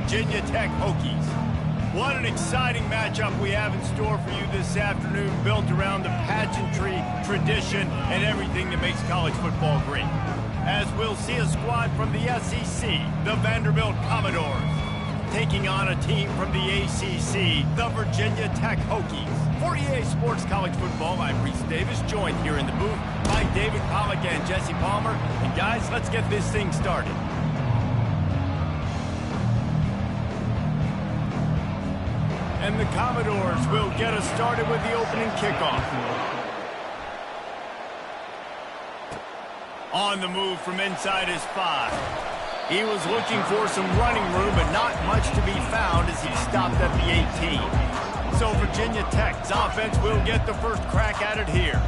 Virginia Tech Hokies. What an exciting matchup we have in store for you this afternoon, built around the pageantry, tradition, and everything that makes college football great. As we'll see a squad from the SEC, the Vanderbilt Commodores, taking on a team from the ACC, the Virginia Tech Hokies. For EA Sports College Football, I'm Reese Davis, joined here in the booth by David Pollack and Jesse Palmer. And guys, let's get this thing started. And the Commodores will get us started with the opening kickoff. On the move from inside his 5. He was looking for some running room, but not much to be found as he stopped at the 18. So Virginia Tech's offense will get the first crack at it here.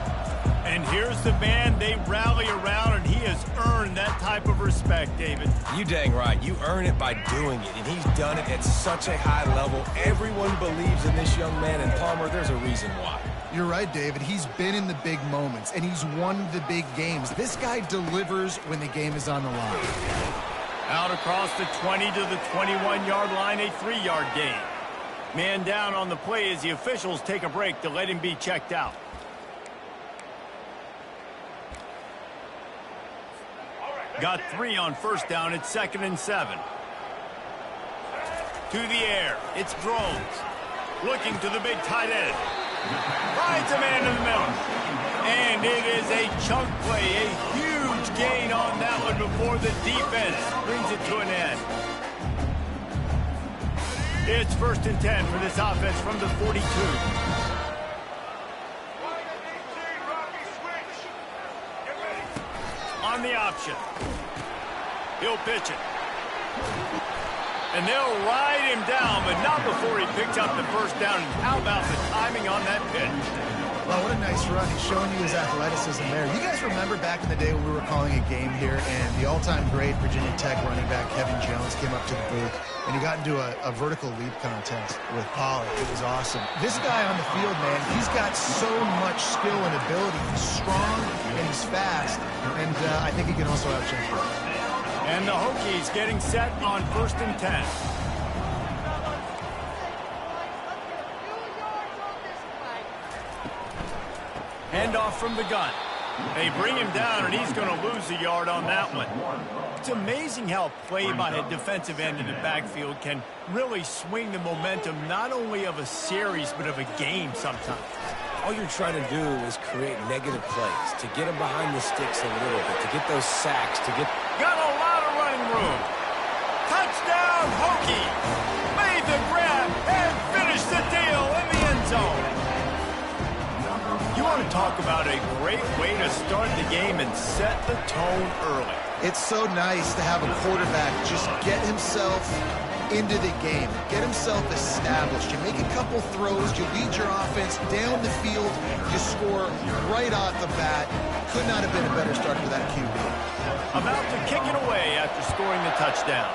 And here's the man they rally around, and he has earned that type of respect, David. You dang right. You earn it by doing it, and he's done it at such a high level. Everyone believes in this young man, and Palmer, there's a reason why. You're right, David. He's been in the big moments, and he's won the big games. This guy delivers when the game is on the line. Out across the 20 to the 21-yard line, a 3-yard gain. Man down on the play as the officials take a break to let him be checked out. Got 3 on first down. It's 2nd and 7. To the air. It's Drones. Looking to the big tight end. Finds a man in the middle. And it is a chunk play. A huge gain on that one before the defense brings it to an end. It's 1st and 10 for this offense from the 42. On the option. He'll pitch it. And they'll ride him down, but not before he picks up the first down. And how about the timing on that pitch? Well, what a nice run. He's showing you his athleticism there. You guys remember back in the day when we were calling a game here, and the all-time great Virginia Tech running back Kevin Jones came up to the booth, and he got into a vertical leap contest with Pollard. It was awesome. This guy on the field, man, he's got so much skill and ability. He's strong and he's fast, and I think he can also have change. And the Hokies getting set on 1st and 10. Handoff from the gun. They bring him down, and he's going to lose a yard on that one. It's amazing how play by a defensive end in the backfield can really swing the momentum not only of a series but of a game sometimes. All you're trying to do is create negative plays, to get him behind the sticks a little bit, to get those sacks, to get... Got a lot of running room. Touchdown, Hokie! Made the grab and finished the deal in the end zone. You want to talk about a great way to start the game and set the tone early. It's so nice to have a quarterback just get himself into the game, get himself established. You make a couple throws, you lead your offense down the field, you score right off the bat. Could not have been a better start for that QB. About to kick it away after scoring the touchdown.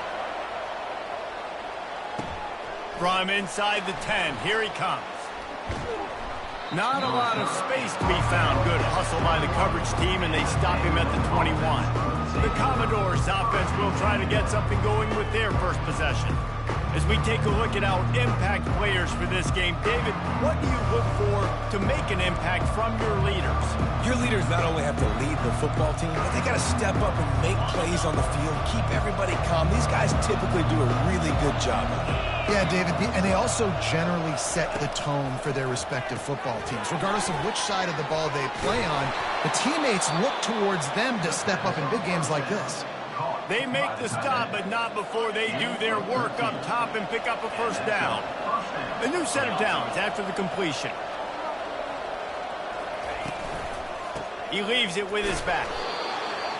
From inside the 10, here he comes. Not a lot of space to be found. Good hustle by the coverage team, and they stop him at the 21. The Commodores offense will try to get something going with their first possession. As we take a look at our impact players for this game, David, what do you look for to make an impact from your leaders? Your leaders not only have to lead the football team, but they got to step up and make plays on the field, keep everybody calm. These guys typically do a really good job of it. Yeah, David, and they also generally set the tone for their respective football teams. Regardless of which side of the ball they play on, the teammates look towards them to step up in big games like this. They make the stop, but not before they do their work up top and pick up a first down. A new set of downs after the completion. He leaves it with his back.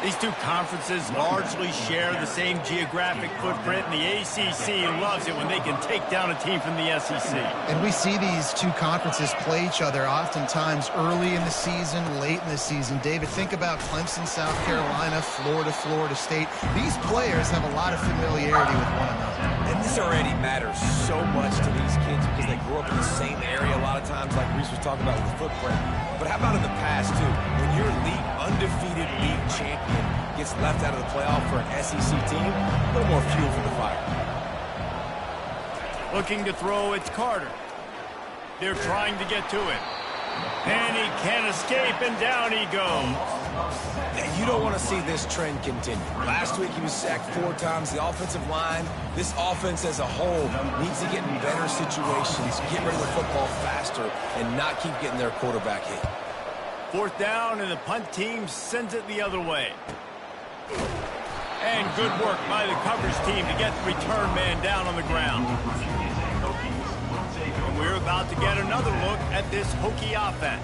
These two conferences largely share the same geographic footprint, and the ACC loves it when they can take down a team from the SEC. And we see these two conferences play each other oftentimes early in the season, late in the season. David, think about Clemson, South Carolina, Florida, Florida State. These players have a lot of familiarity with one another. And this already matters so much to these kids because they grew up in the same area a lot of times, like Reese was talking about with the footprint. But how about in the past, too? When your undefeated league champion gets left out of the playoff for an SEC team, a little more fuel for the fire. Looking to throw, it's Carter. They're trying to get to it. And he can't escape, and down he goes. And you don't want to see this trend continue. Last week he was sacked 4 times. The offensive line, this offense as a whole, needs to get in better situations, get rid of the football faster, and not keep getting their quarterback hit. 4th down, and the punt team sends it the other way. And good work by the coverage team to get the return man down on the ground. And we're about to get another look at this Hokie offense.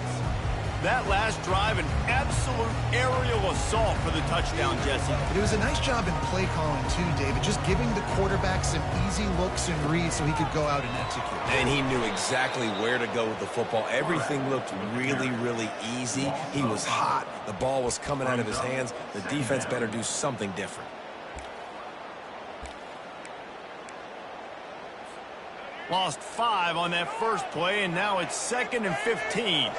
That last drive, an absolute aerial assault for the touchdown, Jesse. It was a nice job in play calling, too, David, just giving the quarterback some easy looks and reads so he could go out and execute. And he knew exactly where to go with the football. Everything looked really, really easy. He was hot. The ball was coming out of his hands. The defense better do something different. Lost 5 on that first play, and now it's 2nd and 15.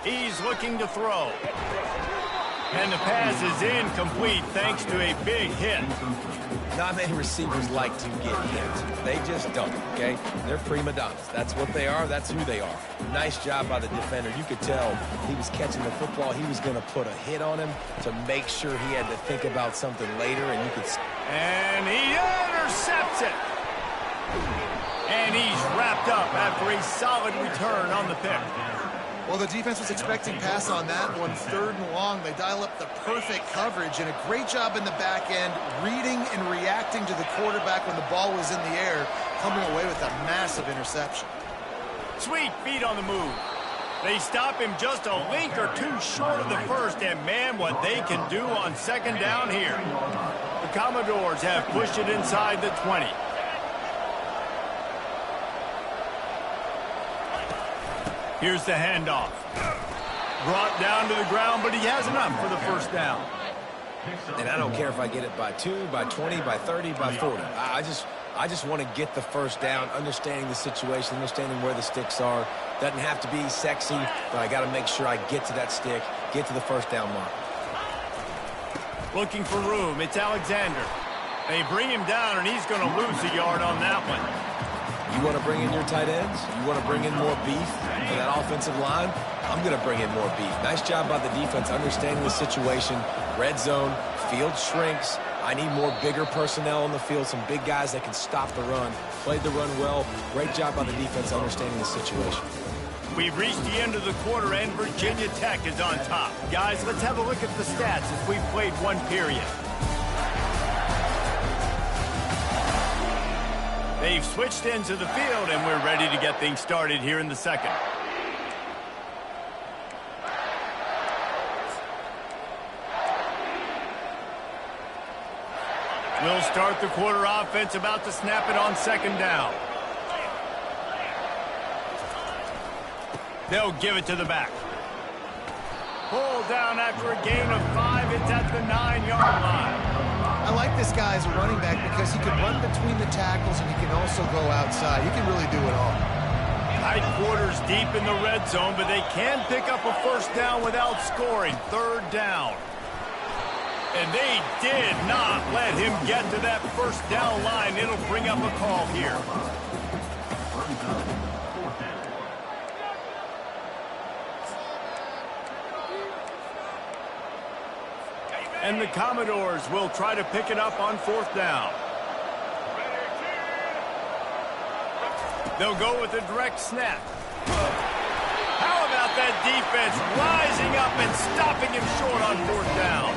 He's looking to throw. And the pass is incomplete thanks to a big hit. Not many receivers like to get hit. They just don't, okay? They're prima donnas. That's what they are. That's who they are. Nice job by the defender. You could tell he was catching the football. He was going to put a hit on him to make sure he had to think about something later, and you could... And he intercepts it. And he's wrapped up after a solid return on the pick. Well, the defense was expecting pass on that one, 3rd and long. They dial up the perfect coverage and a great job in the back end, reading and reacting to the quarterback when the ball was in the air, coming away with a massive interception. Sweet feet on the move. They stop him just a link or 2 short of the first, and man, what they can do on 2nd down here. The Commodores have pushed it inside the 20. Here's the handoff. Brought down to the ground, but he has enough for the 1st down. And I don't care if I get it by 2, by 20, by 30, by 40. I just want to get the 1st down, understanding the situation, understanding where the sticks are. Doesn't have to be sexy, but I got to make sure I get to that stick, get to the 1st down mark. Looking for room, it's Alexander. They bring him down, and he's going to lose a yard on that one. You want to bring in your tight ends? You want to bring in more beef for that offensive line? I'm going to bring in more beef. Nice job by the defense, understanding the situation. Red zone, field shrinks. I need more bigger personnel on the field, some big guys that can stop the run. Played the run well. Great job by the defense, understanding the situation. We've reached the end of the quarter, and Virginia Tech is on top. Guys, let's have a look at the stats as we've played 1 period. They've switched into the field, and we're ready to get things started here in the 2nd. We'll start the quarter offense, about to snap it on 2nd down. They'll give it to the back. Pulled down after a gain of 5. It's at the 9-yard line. I like this guy as a running back because he can run between the tackles and he can also go outside. He can really do it all. Tight quarters deep in the red zone, but they can pick up a 1st down without scoring. 3rd down. And they did not let him get to that 1st down line. It'll bring up a call here. And the Commodores will try to pick it up on 4th down. They'll go with a direct snap. How about that defense rising up and stopping him short on 4th down?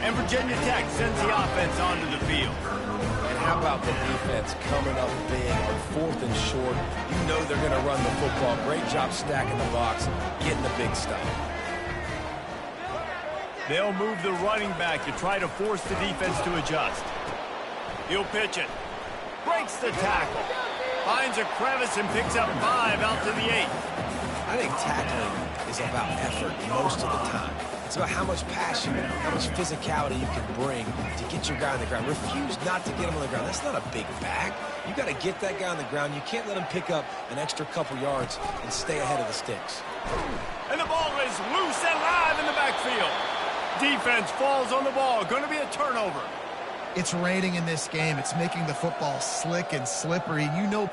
And Virginia Tech sends the offense onto the field. And how about the defense coming up big on 4th and short? You know they're going to run the football. Great job stacking the box, getting the big stop. They'll move the running back to try to force the defense to adjust. He'll pitch it. Breaks the tackle. Finds a crevice and picks up 5 out to the 8. I think tackling is about effort most of the time. It's about how much passion, how much physicality you can bring to get your guy on the ground. Refuse not to get him on the ground. That's not a big back. You got to get that guy on the ground. You can't let him pick up an extra couple yards and stay ahead of the sticks. And the ball is loose and live in the backfield. Defense falls on the ball. Going to be a turnover. It's raining in this game. It's making the football slick and slippery. You know...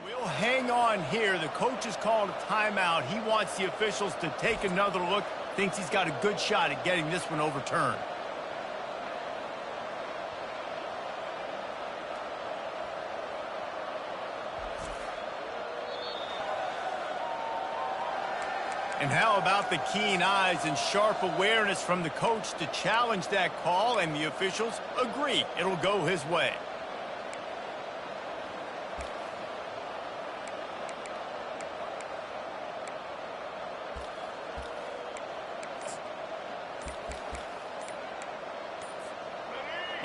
We'll hang on here. The coach is calling a timeout. He wants the officials to take another look. Thinks he's got a good shot at getting this one overturned. And how about the keen eyes and sharp awareness from the coach to challenge that call, and the officials agree it'll go his way.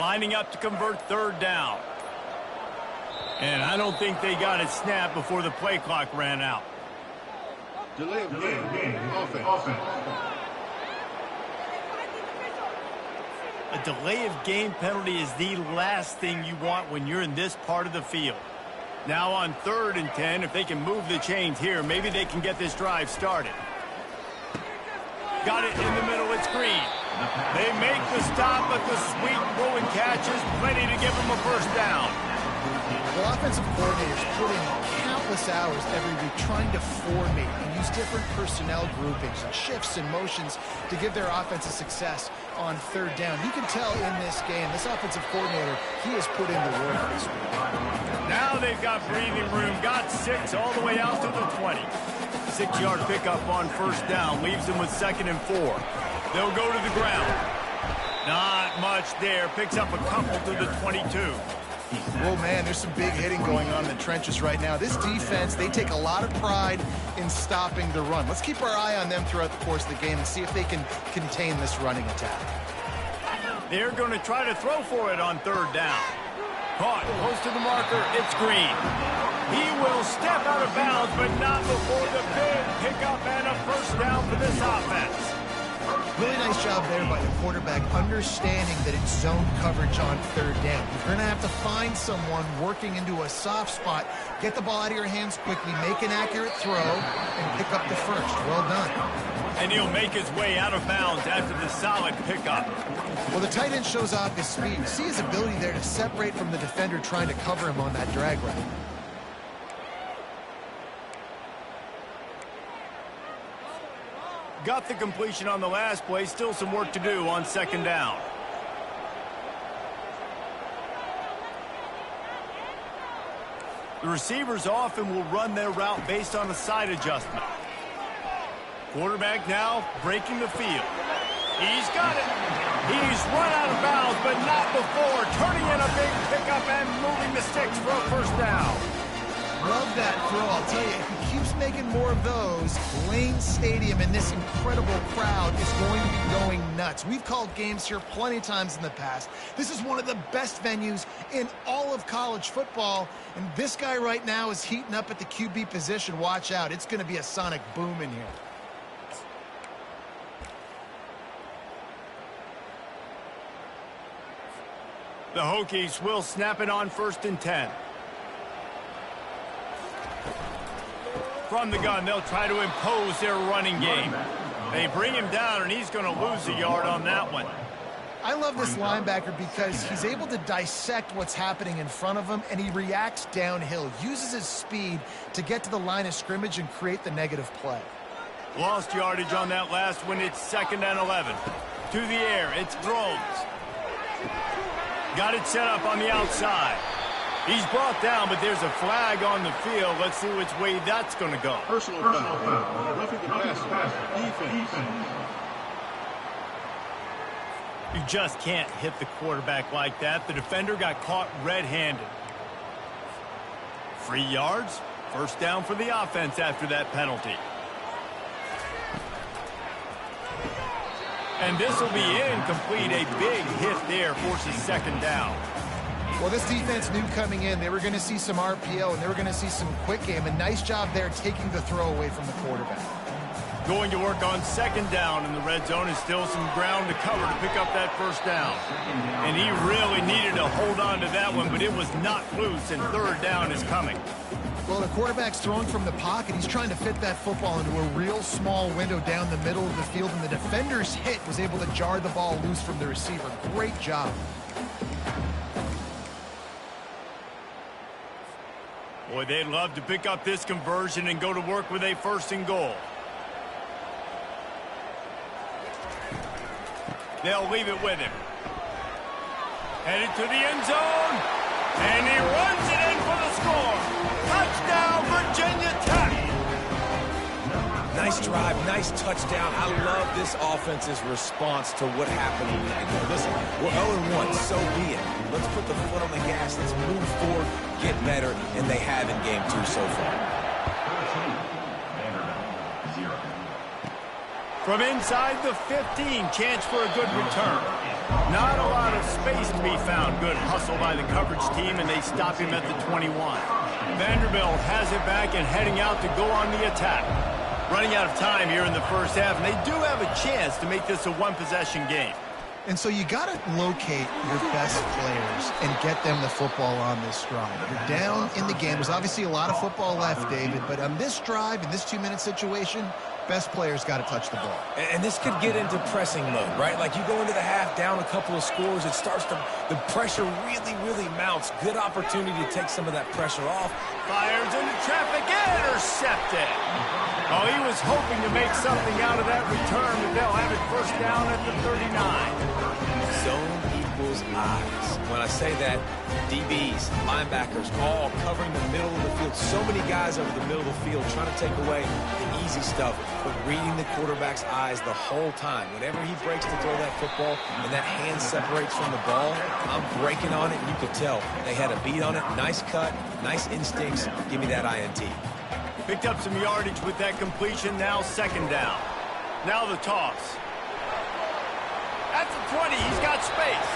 Lining up to convert third down. And I don't think they got it snapped before the play clock ran out. Delay of game. Offense. A delay of game penalty is the last thing you want when you're in this part of the field. Now on 3rd and 10, if they can move the chains here, maybe they can get this drive started. Got it in the middle, it's Green. They make the stop, but the sweet throw and catch is plenty to give them a first down. Well, offensive coordinators put in countless hours every week trying to formate and use different personnel groupings and shifts and motions to give their offense a success on 3rd down. You can tell in this game, this offensive coordinator, he has put in the work this week. Now they've got breathing room, got 6 all the way out to the 20. 6-yard pickup on 1st down, leaves them with 2nd and 4. They'll go to the ground. Not much there, picks up a couple to the 22. Oh, man, there's some big hitting going on in the trenches right now. This defense, they take a lot of pride in stopping the run. Let's keep our eye on them throughout the course of the game and see if they can contain this running attack. They're going to try to throw for it on 3rd down. Caught, close to the marker, it's Green. He will step out of bounds, but not before the big pickup and a first down for this offense. Really nice job there by the quarterback, understanding that it's zone coverage on 3rd down. You're going to have to find someone working into a soft spot, get the ball out of your hands quickly, make an accurate throw, and pick up the first. Well done. And he'll make his way out of bounds after the solid pickup. Well, the tight end shows off his speed. You see his ability there to separate from the defender trying to cover him on that drag route. Got the completion on the last play. Still some work to do on 2nd down. The receivers often will run their route based on a side adjustment. Quarterback now breaking the field. He's got it. He's run out of bounds, but not before. Turning in a big pickup and moving the sticks for a first down. Love that throw. I'll tell you, if he keeps making more of those, Lane Stadium and this incredible crowd is going to be going nuts. We've called games here plenty of times in the past. This is one of the best venues in all of college football, and this guy right now is heating up at the QB position. Watch out. It's going to be a sonic boom in here. The Hokies will snap it on 1st and 10. From the gun, they'll try to impose their running game. They bring him down, and he's going to lose a yard on that one. I love this linebacker because he's able to dissect what's happening in front of him, and he reacts downhill, uses his speed to get to the line of scrimmage and create the negative play. Lost yardage on that last one. It's 2nd and 11. To the air, it's Groves. Got it set up on the outside. He's brought down, but there's a flag on the field. Let's see which way that's going to go. Personal foul. Roughing the pass. Defense. You just can't hit the quarterback like that. The defender got caught red-handed. 3 yards. First down for the offense after that penalty. And this will be incomplete. A big hit there forces 2nd down. Well, this defense knew coming in they were going to see some RPO and they were going to see some quick game. A nice job there taking the throw away from the quarterback. Going to work on 2nd down in the red zone. Is still some ground to cover to pick up that first down. And he really needed to hold on to that one, but it was not loose, and 3rd down is coming. Well, the quarterback's throwing from the pocket. He's trying to fit that football into a real small window down the middle of the field, and the defender's hit was able to jar the ball loose from the receiver. Great job. Boy, they'd love to pick up this conversion and go to work with a 1st and goal. They'll leave it with him. Headed to the end zone, and he runs it in for the score. Touchdown, Virginia Tech. Nice drive, nice touchdown. I love this offense's response to what happened. Listen, we're 0-1, so be it. Let's put the foot on the gas. Let's move forward, get better, and they have in game 2 so far. From inside the 15, chance for a good return. Not a lot of space to be found. Good hustle by the coverage team, and they stop him at the 21. Vanderbilt has it back and heading out to go on the attack. Running out of time here in the first half, and they do have a chance to make this a one-possession game. And so you got to locate your best players and get them the football on this drive. You're down in the game. There's obviously a lot of football left, David, but on this drive, in this 2-minute situation, best players got to touch the ball. And this could get into pressing mode, right? Like you go into the half down a couple of scores, it starts to, the pressure really mounts. Good opportunity to take some of that pressure off. Fires into traffic, intercepted. Oh, he was hoping to make something out of that return, but they'll have it 1st down at the 39. Zone equals eyes. When I say that, DBs, linebackers, all covering the middle of the field. So many guys over the middle of the field trying to take away the easy stuff, but reading the quarterback's eyes the whole time. Whenever he breaks to throw that football and that hand separates from the ball, I'm breaking on it, and you could tell they had a beat on it. Nice cut, nice instincts. Give me that INT. Picked up some yardage with that completion. Now 2nd down. Now the toss. At the 20, he's got space.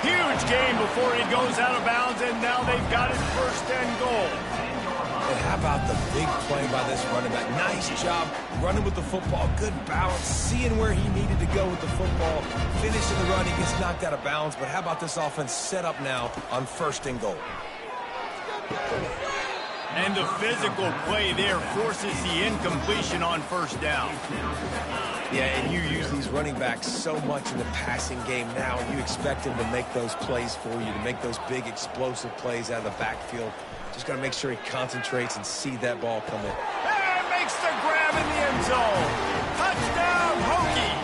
Huge gain before he goes out of bounds, and now they've got his 1st and goal. And how about the big play by this running back? Nice job running with the football. Good balance, seeing where he needed to go with the football. Finishing the run, he gets knocked out of bounds. But how about this offense set up now on 1st and goal? And the physical play there forces the incompletion on 1st down. Yeah, and you use these running backs so much in the passing game now, and you expect them to make those plays for you, to make those big explosive plays out of the backfield. Just got to make sure he concentrates and see that ball come in. And makes the grab in the end zone. Touchdown, Hokie.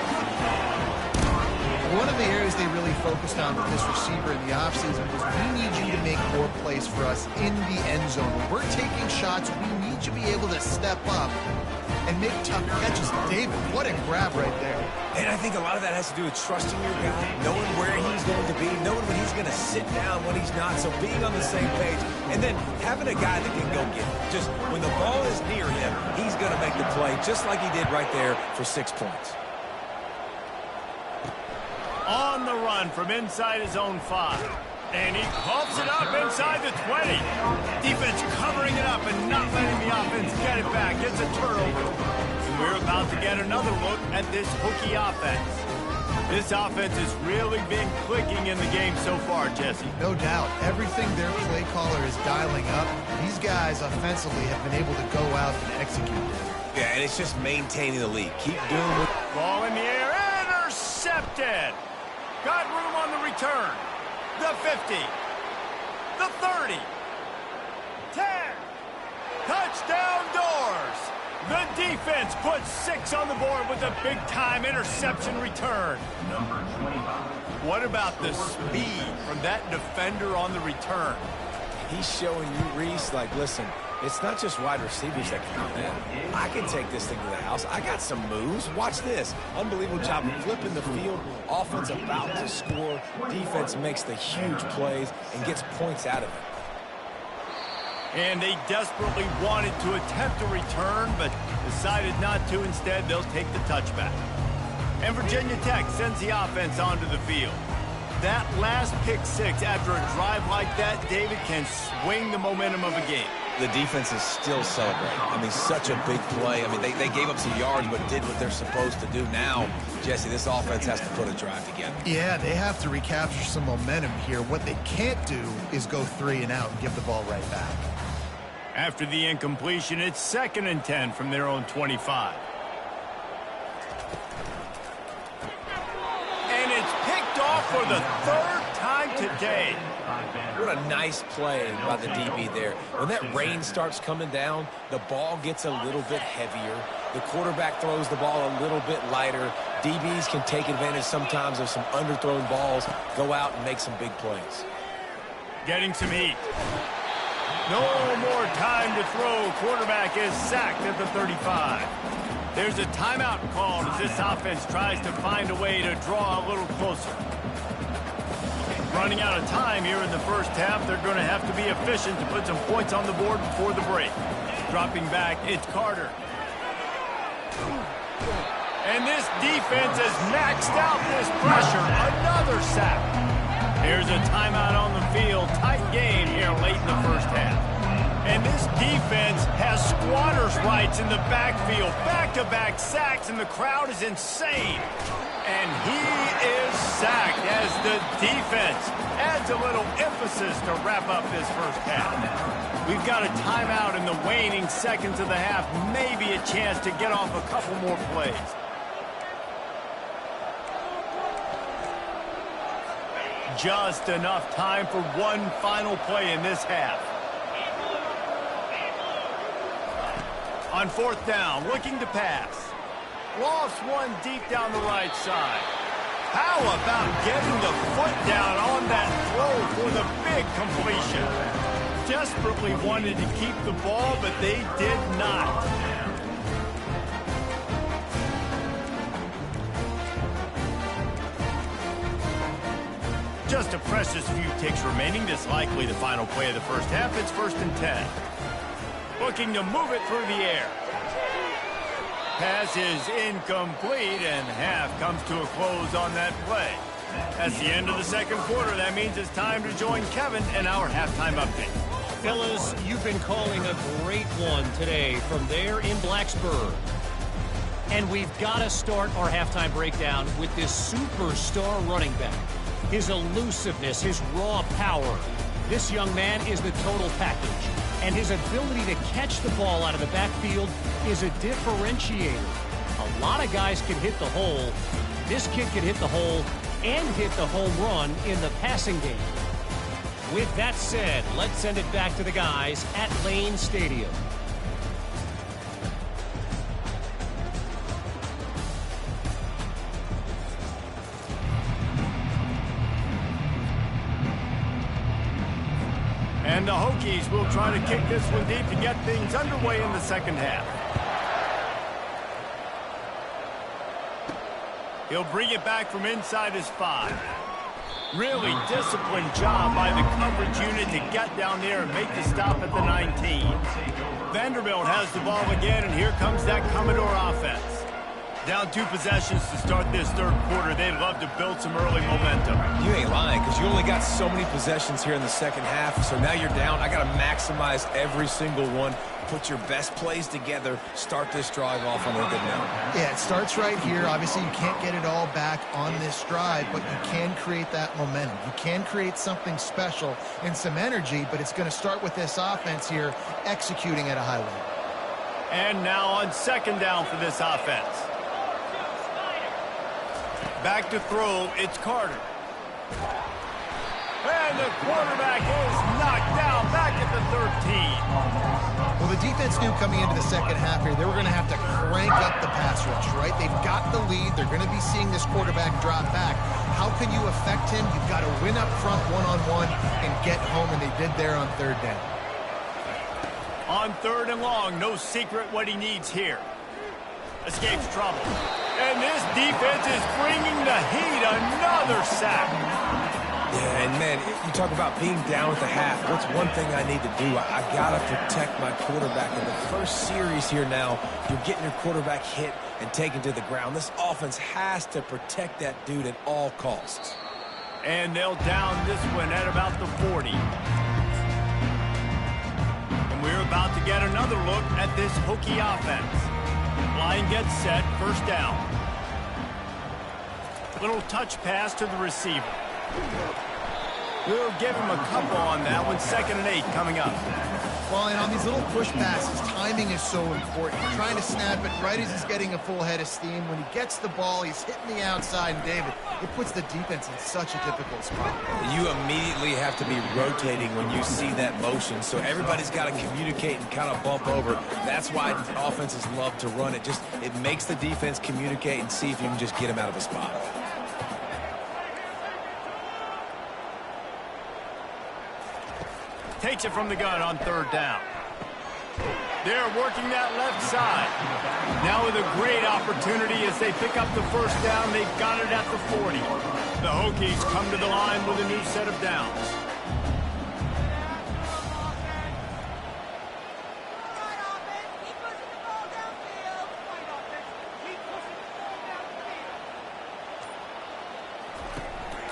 One of the areas they really focused on with this receiver in the offseason was we need you to make more plays for us in the end zone. When we're taking shots, we need you to be able to step up and make tough catches. David, what a grab right there. And I think a lot of that has to do with trusting your guy, knowing where he's going to be, knowing when he's going to sit down, when he's not, so being on the same page, and then having a guy that can go get it. Just when the ball is near him, he's going to make the play, just like he did right there for 6 points. On the run from inside his own 5. And he pumps it up inside the 20. Defense covering it up and not letting the offense get it back. It's a turnover. And we're about to get another look at this Hokie offense. This offense has really been clicking in the game so far, Jesse. No doubt. Everything their play caller is dialing up, these guys offensively have been able to go out and execute it. Yeah, and it's just maintaining the lead. Keep doing what... Ball in the air. Intercepted. Got room on the return. The 50. The 30. 10. Touchdown Doors. The defense puts 6 on the board with a big-time interception return. Number 25. What about the speed from that defender on the return? He's showing you, Reese, like, listen, it's not just wide receivers that can do that. I can take this thing to the house. I got some moves. Watch this. Unbelievable job of flipping the field. Offense about to score. Defense makes the huge plays and gets points out of it. And they desperately wanted to attempt a return, but decided not to. Instead, they'll take the touchback. And Virginia Tech sends the offense onto the field. That last pick 6 after a drive like that, David, can swing the momentum of a game. The defense is still celebrating. I mean, such a big play. I mean, they gave up some yards but did what they're supposed to do. Now, Jesse, this offense has to put a drive together. Yeah, they have to recapture some momentum here. What they can't do is go 3 and out and give the ball right back. After the incompletion, it's 2nd and 10 from their own 25. And it's picked off for the 3rd time today. What a nice play by the DB there. When that rain starts coming down, the ball gets a little bit heavier. The quarterback throws the ball a little bit lighter. DBs can take advantage sometimes of some underthrown balls, go out and make some big plays. Getting some heat. No more time to throw. Quarterback is sacked at the 35. There's a timeout called as this offense tries to find a way to draw a little closer. Running out of time here in the first half. They're going to have to be efficient to put some points on the board before the break. Dropping back, it's Carter. And this defense has maxed out this pressure. Another sack. Here's a timeout on the field. Tight game here late in the first half. And this defense has squatters' rights in the backfield. Back-to-back sacks, and the crowd is insane. And he is sacked as the defense adds a little emphasis to wrap up this first half. We've got a timeout in the waning seconds of the half. Maybe a chance to get off a couple more plays. Just enough time for one final play in this half. On 4th down, looking to pass. Lofts one deep down the right side. How about getting the foot down on that throw for the big completion? Desperately wanted to keep the ball, but they did not. Just a precious few ticks remaining. This likely the final play of the first half. It's 1st and 10. Looking to move it through the air. Pass is incomplete, and half comes to a close on that play. That's the end of the second quarter. That means it's time to join Kevin in our halftime update. Fellas, you've been calling a great one today from there in Blacksburg. And we've got to start our halftime breakdown with this superstar running back. His elusiveness, his raw power. This young man is the total package. And his ability to catch the ball out of the backfield is a differentiator. A lot of guys can hit the hole. This kid can hit the hole and hit the home run in the passing game. With that said, let's send it back to the guys at Lane Stadium. And the Hokies will try to kick this one deep to get things underway in the second half. He'll bring it back from inside his 5. Really disciplined job by the coverage unit to get down there and make the stop at the 19. Vanderbilt has the ball again, and here comes that Commodore offense. Down 2 possessions to start this third quarter. They'd love to build some early momentum. You ain't lying, because you only got so many possessions here in the second half, so now you're down. I got to maximize every single one. Put your best plays together. Start this drive off on a good note. Yeah, it starts right here. Obviously, you can't get it all back on this drive, but you can create that momentum. You can create something special and some energy, but it's going to start with this offense here executing at a high level. And now on 2nd down for this offense. Back to throw, it's Carter. And the quarterback is knocked down back at the 13. Well, the defense knew coming into the second half here, they were going to have to crank up the pass rush, right? They've got the lead. They're going to be seeing this quarterback drop back. How can you affect him? You've got to win up front one-on-one and get home, and they did there on 3rd down. On 3rd and long, no secret what he needs here. Escapes trouble. And this defense is bringing the heat. Another sack. Yeah, and man, you talk about being down at the half. What's one thing I need to do? I got to protect my quarterback. In the first series here now, you're getting your quarterback hit and taken to the ground. This offense has to protect that dude at all costs. And they'll down this one at about the 40. And we're about to get another look at this Hokie offense. Line gets set, 1st down. Little touch pass to the receiver. We'll give him a couple on that one. 2nd and 8 coming up. Well, and on these little push passes, timing is so important. You're trying to snap it right as he's getting a full head of steam. When he gets the ball, he's hitting the outside, and David, it puts the defense in such a difficult spot. You immediately have to be rotating when you see that motion, so everybody's got to communicate and kind of bump over. That's why offenses love to run it. It makes the defense communicate and see if you can just get him out of a spot. Takes it from the gun on third down. They're working that left side. Now with a great opportunity as they pick up the first down. They've got it at the 40. The Hokies come to the line with a new set of downs.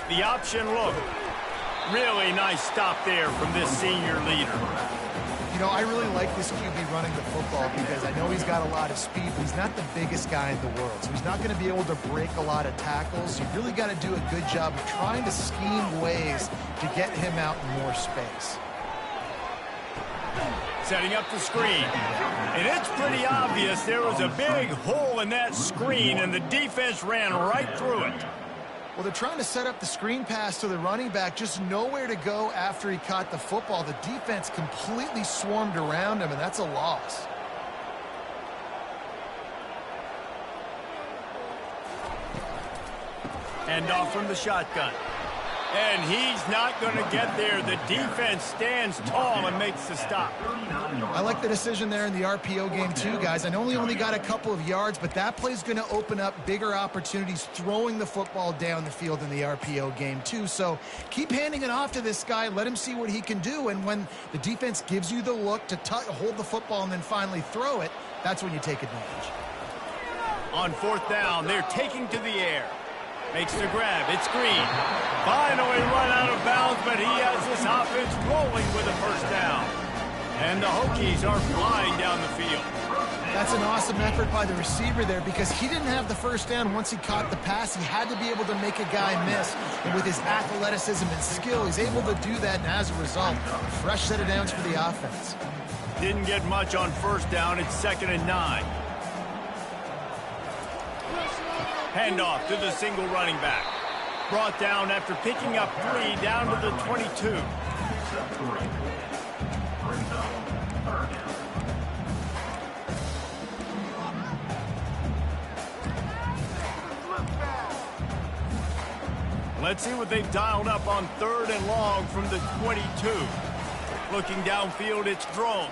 The option look. Really nice stop there from this senior leader. You know, I really like this QB running the football because I know he's got a lot of speed, but he's not the biggest guy in the world. So he's not going to be able to break a lot of tackles. You really got to do a good job of trying to scheme ways to get him out in more space. Setting up the screen. And it's pretty obvious there was a big hole in that screen, and the defense ran right through it. Well, they're trying to set up the screen pass to the running back, just nowhere to go after he caught the football. The defense completely swarmed around him, and that's a loss. Hand off from the shotgun. And he's not going to get there. The defense stands tall and makes the stop. I like the decision there in the RPO game too, guys. I know he only got a couple of yards, but that play's going to open up bigger opportunities throwing the football down the field in the RPO game too. So keep handing it off to this guy. Let him see what he can do. And when the defense gives you the look to hold the football and then finally throw it, that's when you take advantage. On fourth down, they're taking to the air. Makes the grab. It's Green. Finally run out of bounds, but he has this offense rolling with a first down. And the Hokies are flying down the field. That's an awesome effort by the receiver there because he didn't have the first down once he caught the pass. He had to be able to make a guy miss. And with his athleticism and skill, he's able to do that. And as a result, fresh set of downs for the offense. Didn't get much on first down. It's 2nd and 9. Handoff to the single running back. Brought down after picking up 3 down to the 22. Let's see what they've dialed up on 3rd and long from the 22. Looking downfield, it's Drones.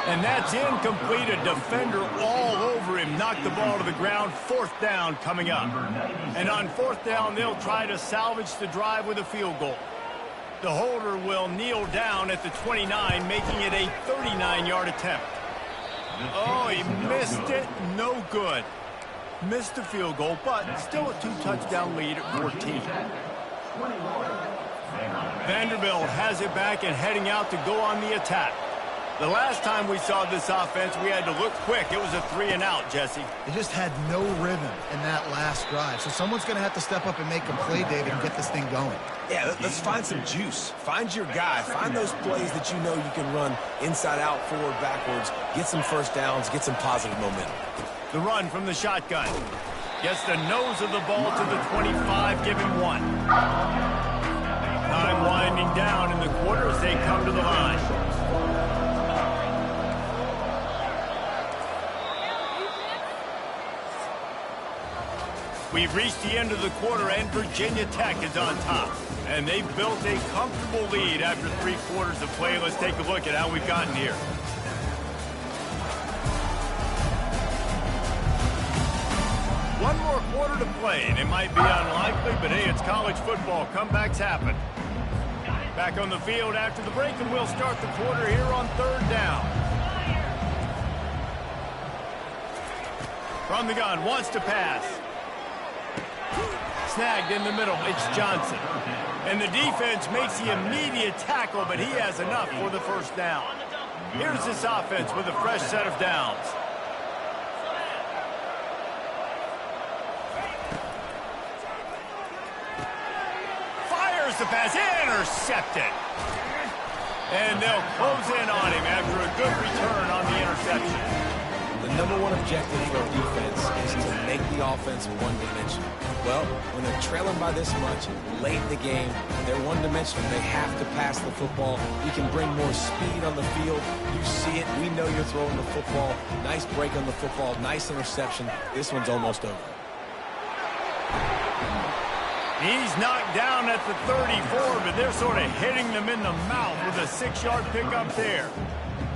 And that's incomplete. A defender all over him. Knocked the ball to the ground. 4th down coming up. And on 4th down, they'll try to salvage the drive with a field goal. The holder will kneel down at the 29, making it a 39-yard attempt. Oh, he missed it. No good. Missed the field goal, but still a 2-touchdown lead at 14. Vanderbilt has it back and heading out to go on the attack. The last time we saw this offense, we had to look quick. It was a 3-and-out, Jesse. They just had no rhythm in that last drive. So someone's going to have to step up and make a play, David, and get this thing going. Yeah, let's find some juice. Find your guy. Find those plays that you know you can run inside out, forward, backwards. Get some first downs. Get some positive momentum. The run from the shotgun. Gets the nose of the ball to the 25. Give him 1. Time winding down in the quarter as they come to the line. We've reached the end of the quarter, and Virginia Tech is on top. And they've built a comfortable lead after 3 quarters of play. Let's take a look at how we've gotten here. One more quarter to play, and it might be unlikely, but hey, it's college football. Comebacks happen. Back on the field after the break, and we'll start the quarter here on 3rd down. From the gun, wants to pass. Snagged in the middle, it's Johnson. And the defense makes the immediate tackle, but he has enough for the first down. Here's this offense with a fresh set of downs. Fires the pass, intercepted. And they'll close in on him after a good return on the interception. The number one objective for a defense is to make the offense one-dimensional. Well, when they're trailing by this much, late in the game, they're one-dimensional. They have to pass the football. We can bring more speed on the field. You see it. We know you're throwing the football. Nice break on the football. Nice interception. This one's almost over. He's knocked down at the 34, but they're sort of hitting them in the mouth with a 6-yard pickup there.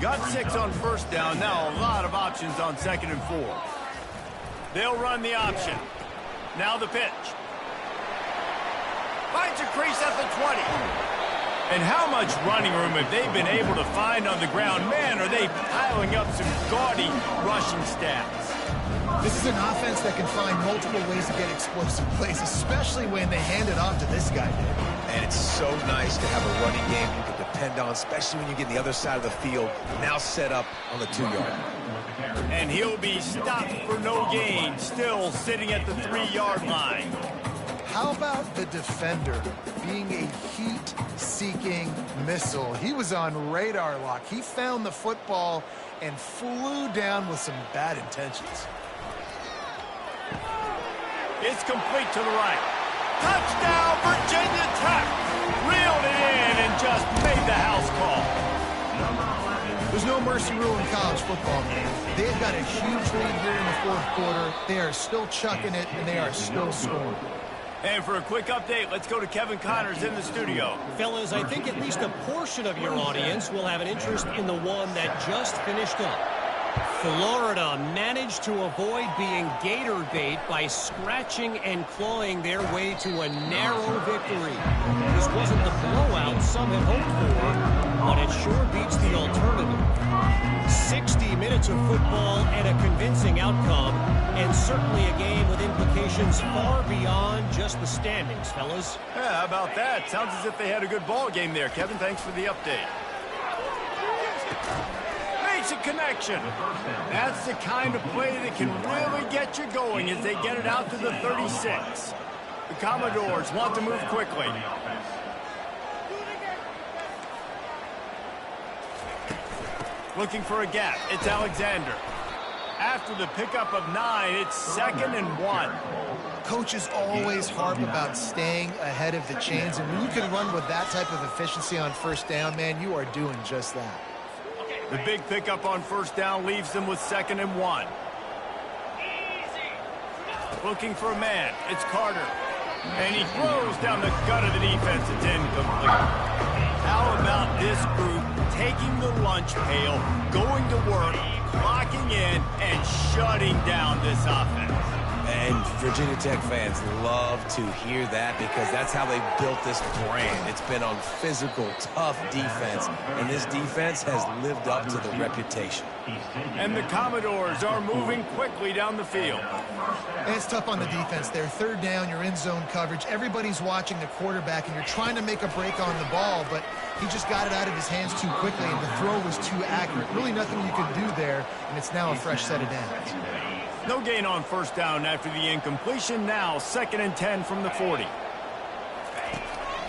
Got 6 on first down. Now a lot of options on 2nd and 4. They'll run the option. Now the pitch. Finds a crease at the 20. And how much running room have they been able to find on the ground? Man, are they piling up some gaudy rushing stats. This is an offense that can find multiple ways to get explosive plays, especially when they hand it off to this guy, Dave. And it's so nice to have a running game you can depend on, especially when you get the other side of the field, now set up on the 2-yard. And he'll be stopped for no gain, still sitting at the 3-yard line. How about the defender being a heat-seeking missile? He was on radar lock. He found the football and flew down with some bad intentions. It's complete to the right. Touchdown, Virginia Tech! Reeled it in and just made the house call. There's no mercy rule in college football, man. They've got a huge lead here in the 4th quarter. They are still chucking it, and they are still scoring. And for a quick update, let's go to Kevin Connors in the studio. Fellas, I think at least a portion of your audience will have an interest in the one that just finished up. Florida managed to avoid being gator bait by scratching and clawing their way to a narrow victory. This wasn't the blowout some had hoped for, but it sure beats the alternative. 60 minutes of football and a convincing outcome, and certainly a game with implications far beyond just the standings, fellas. Yeah, how about that? Sounds as if they had a good ball game there. Kevin, thanks for the update. A connection. That's the kind of play that can really get you going as they get it out to the 36. The Commodores want to move quickly. Looking for a gap. It's Alexander. After the pickup of 9, it's 2nd and 1. Coaches always harp about staying ahead of the chains, and when you can run with that type of efficiency on first down, man, you are doing just that. The big pickup on first down leaves them with 2nd and 1. Looking for a man. It's Carter. And he throws down the gut of the defense. It's incomplete. How about this group taking the lunch pail, going to work, clocking in, and shutting down this offense? And Virginia Tech fans love to hear that because that's how they built this brand. It's been on physical, tough defense, and this defense has lived up to the reputation. And the Commodores are moving quickly down the field. And it's tough on the defense there. 3rd down, you're in zone coverage. Everybody's watching the quarterback, and you're trying to make a break on the ball, but he just got it out of his hands too quickly, and the throw was too accurate. Really nothing you can do there, and it's now a fresh set of downs. No gain on first down after the incompletion. Now 2nd and 10 from the 40.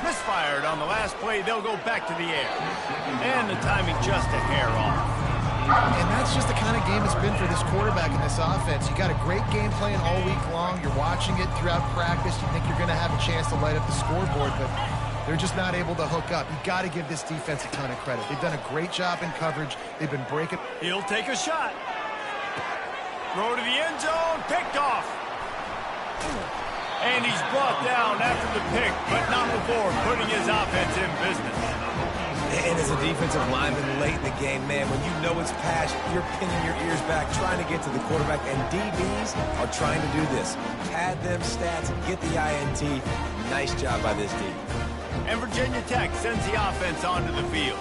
Misfired on the last play. They'll go back to the air. And the timing just a hair off. And that's just the kind of game it's been for this quarterback in this offense. You got a great game plan all week long. You're watching it throughout practice. You think you're going to have a chance to light up the scoreboard, but they're just not able to hook up. You got to give this defense a ton of credit. They've done a great job in coverage. They've been breaking. He'll take a shot. Throw to the end zone, picked off. And he's brought down after the pick, but not before putting his offense in business. And as a defensive lineman late in the game, man, when you know it's pass, you're pinning your ears back, trying to get to the quarterback, and DBs are trying to do this. Pad them stats, get the INT. Nice job by this D. And Virginia Tech sends the offense onto the field.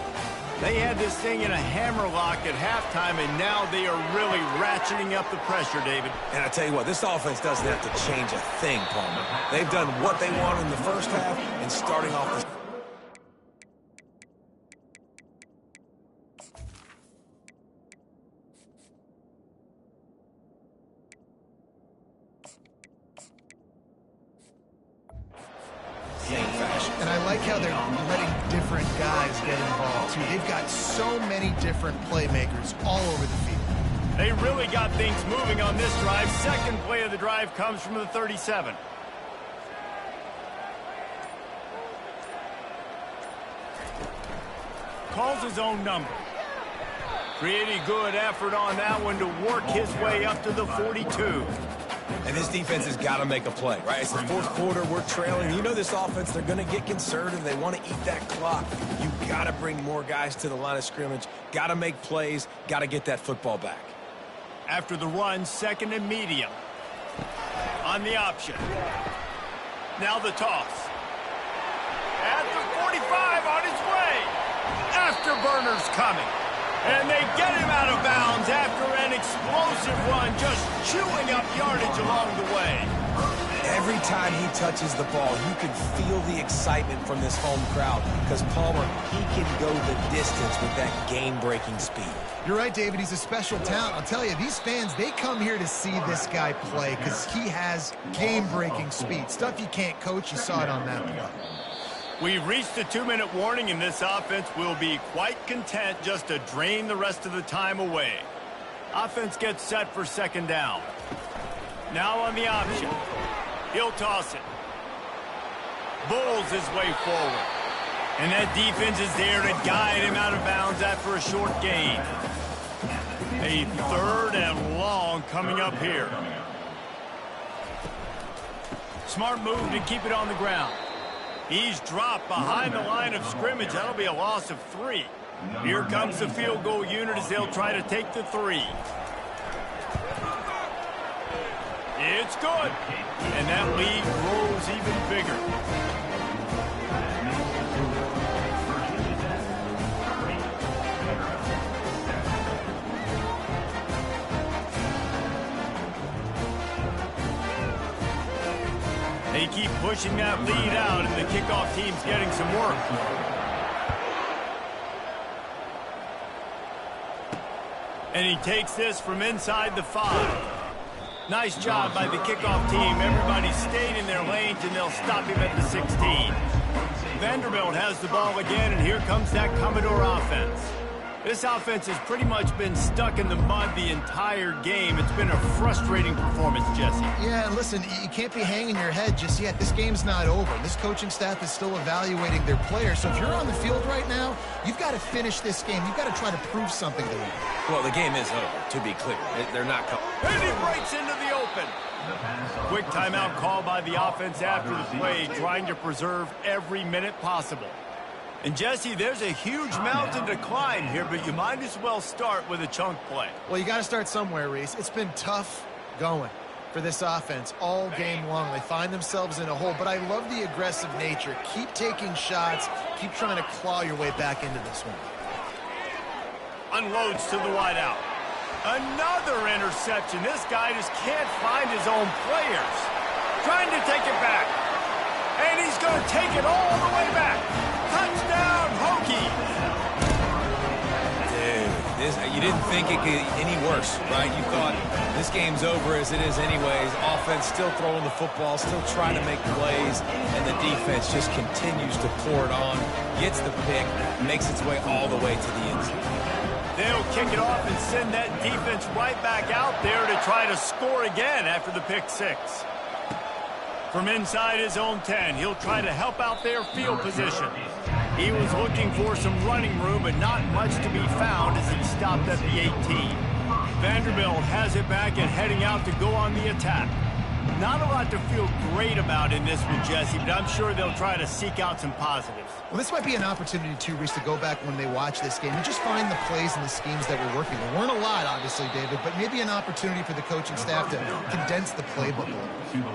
They had this thing in a hammerlock at halftime, and now they are really ratcheting up the pressure, David. And I tell you what, this offense doesn't have to change a thing, Palmer. They've done what they wanted in the first half, and starting off the same fashion. And I like how they're letting different guys get involved, too. They've got so many different playmakers all over the field. They really got things moving on this drive. Second play of the drive comes from the 37. Calls his own number. Pretty good effort on that one to work his way up to the 42. And this defense has got to make a play, right? It's the fourth quarter. We're trailing. You know this offense, they're going to get conservative. They want to eat that clock. You got to bring more guys to the line of scrimmage. Got to make plays. Got to get that football back. After the run, second and medium. On the option. Now the toss. At the 45 on his way. Afterburners coming. And they get him out of bounds after an explosive run, just chewing up yardage along the way. Every time he touches the ball, you can feel the excitement from this home crowd because Palmer, he can go the distance with that game-breaking speed. You're right, David. He's a special talent. I'll tell you, these fans, they come here to see this guy play because he has game-breaking speed. Stuff you can't coach. You saw it on that play. We've reached the 2-minute warning, and this offense will be quite content just to drain the rest of the time away. Offense gets set for second down. Now on the option. He'll toss it. Bulls his way forward. And that defense is there to guide him out of bounds after a short gain. A third and long coming up here. Smart move to keep it on the ground. He's dropped behind the line of scrimmage. That'll be a loss of 3. Here comes the field goal unit as they'll try to take the 3. It's good. And that lead grows even bigger. They keep pushing that lead out, and the kickoff team's getting some work. And he takes this from inside the 5. Nice job by the kickoff team. Everybody stayed in their lanes, and they'll stop him at the 16. Vanderbilt has the ball again, and here comes that Commodore offense. This offense has pretty much been stuck in the mud the entire game. It's been a frustrating performance, Jesse. Yeah, and listen, you can't be hanging your head just yet. This game's not over. This coaching staff is still evaluating their players. So if you're on the field right now, you've got to finish this game. You've got to try to prove something to them. Well, the game is over, to be clear. They're not coming. And he breaks into the open. Quick timeout call by the offense after the play, trying to preserve every minute possible. And, Jesse, there's a huge mountain to climb here, but you might as well start with a chunk play. Well, you got to start somewhere, Reese. It's been tough going for this offense all game long. They find themselves in a hole, but I love the aggressive nature. Keep taking shots. Keep trying to claw your way back into this one. Unloads to the wideout. Another interception. This guy just can't find his own players. Trying to take it back. And he's going to take it all the way back. Touchdown, Hokies! Dude, you didn't think it could get any worse, right? You thought this game's over as it is anyways. Offense still throwing the football, still trying to make plays, and the defense just continues to pour it on, gets the pick, makes its way all the way to the end zone. They'll kick it off and send that defense right back out there to try to score again after the pick 6. From inside his own 10, he'll try to help out their field position. He was looking for some running room, but not much to be found as he stopped at the 18. Vanderbilt has it back and heading out to go on the attack. Not a lot to feel great about in this one, Jesse, but I'm sure they'll try to seek out some positives. Well, this might be an opportunity, too, Reese, to go back when they watch this game and just find the plays and the schemes that were working. There weren't a lot, obviously, David, but maybe an opportunity for the coaching staff to condense the playbook a little.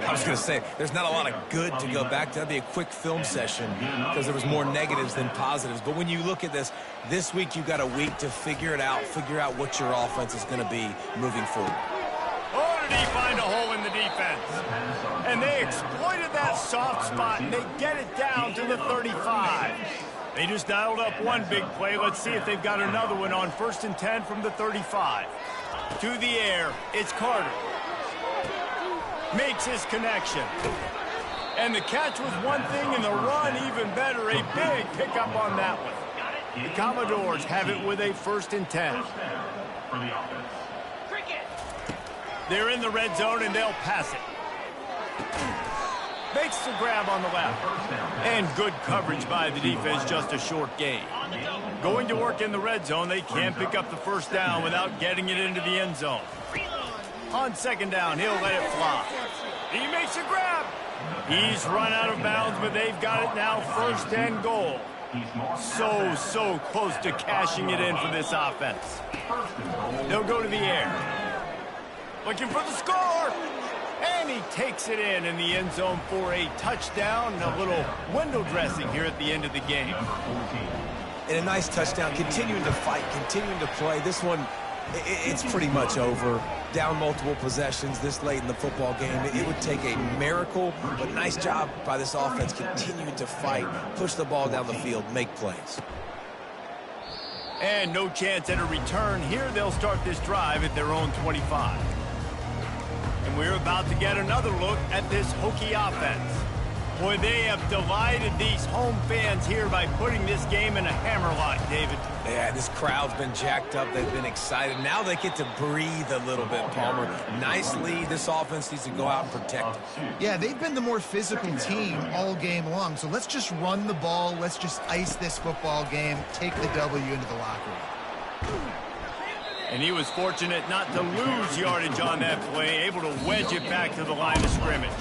I was going to say, there's not a lot of good to go back to. That'd be a quick film session because there was more negatives than positives. But when you look at this week you've got a week to figure it out, figure out what your offense is going to be moving forward. Oh, did he find a hole in the defense? And they exploited that soft spot, and they get it down to the 35. They just dialed up one big play. Let's see if they've got another one on 1st and 10 from the 35. To the air, it's Carter. Makes his connection. And the catch was one thing, and the run even better. A big pickup on that one. The Commodores have it with a 1st and 10. They're in the red zone, and they'll pass it. Makes the grab on the left. And good coverage by the defense, just a short gain. Going to work in the red zone, they can't pick up the 1st down without getting it into the end zone. On 2nd down, he'll let it fly. He makes a grab. He's run out of bounds, but they've got it now 1st and goal. So close to cashing it in for this offense. They'll go to the air. Looking for the score. And he takes it in the end zone for a touchdown and a little window dressing here at the end of the game. And a nice touchdown, continuing to fight, continuing to play. This one, it's pretty much over. Down multiple possessions this late in the football game. It would take a miracle, but nice job by this offense continuing to fight, push the ball down the field, make plays. And no chance at a return. Here they'll start this drive at their own 25. And we're about to get another look at this Hokie offense. Boy, they have delighted these home fans here by putting this game in a hammerlock, David. Yeah, this crowd's been jacked up. They've been excited. Now they get to breathe a little bit, Palmer. Nice lead. This offense needs to go out and protect it. Yeah, they've been the more physical team all game long. So let's just run the ball. Let's just ice this football game, take the W into the locker room. And he was fortunate not to lose yardage on that play, able to wedge it back to the line of scrimmage.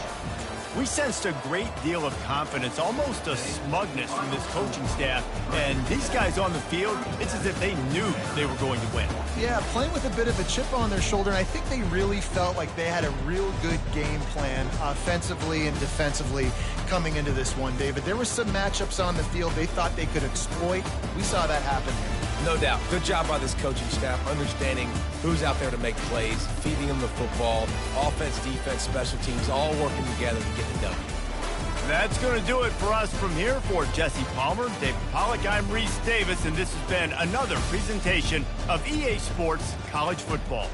We sensed a great deal of confidence, almost a smugness from this coaching staff. And these guys on the field, it's as if they knew they were going to win. Yeah, playing with a bit of a chip on their shoulder, and I think they really felt like they had a real good game plan offensively and defensively coming into this one, David. There were some matchups on the field they thought they could exploit. We saw that happen here. No doubt. Good job by this coaching staff, understanding who's out there to make plays, feeding them the football, offense, defense, special teams, all working together to get the W. That's going to do it for us from here. For Jesse Palmer, David Pollack, I'm Reese Davis, and this has been another presentation of EA Sports College Football.